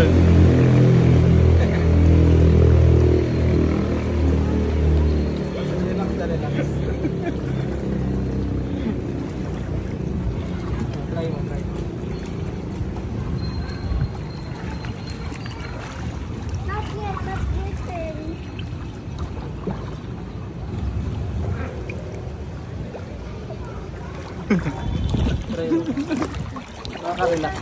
dyan. Relax na relax. Try mo, try mo. Not yet, not listen. Try mo. Nakaka-relax.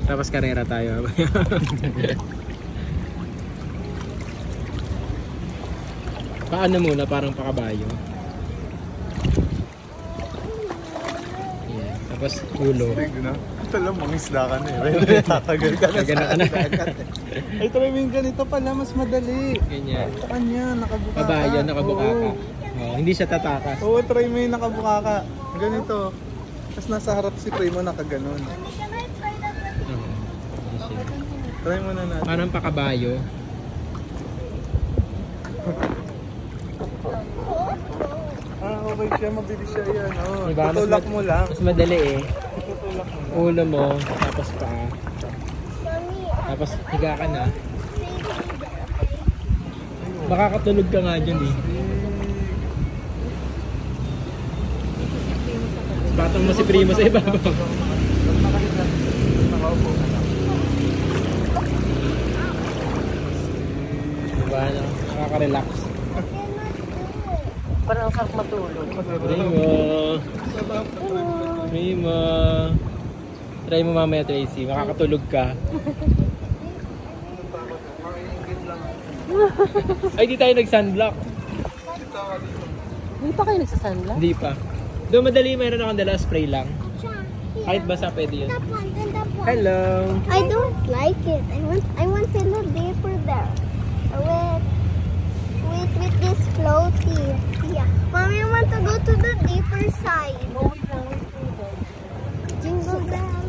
Tapos karera tayo. Paano muna? Parang pakabayo. Yeah. Tapos ulo. Tignan na. Ito lang, mangisda ka na eh. Tatagal ka na Tagal na. Ay, try mo yung ganito pala, mas madali. Ganyan. Sa kanya, nakabuka ka. Kabayo, nakabuka ka. Oh, hindi siya tatakas. Oo, try mo yung nakabuka ka. Ganito. Tapos nasa harap si Primo nakaganon. Can I try that with Oo. Hindi siya. Try mo na natin. Parang pakabayo. Ah, okay siya. Mabilis siya yan. Oh, Diba? tutulak mo lang. Mas madali eh. Tutulak mo lang. Ulo mo, tapos paa. Mommy, Tapos higa ka na. say Makakatulog ka nga dyan eh. Batang mo si Primo sa ibabaw. Nakahiga. Nakaupo ka lang. Diba no? Nakaka-relax. Parang ang sarap matulog. Primo. Primo. Try mo mamaya, Tracy. Makakatulog ka. Ay, di tayo nag-sunblock. Hindi pa kayo nagsasanla? Hindi pa. Doon madali, mayroon akong dala, spray lang. Kahit basa pwede yun. that one and that one. Hello! I don't like it. I want to look deeper there. With this floaty. Yeah. Mommy, I want to go to the deeper side. Oh, wait lang, wait lang. Jingle bell,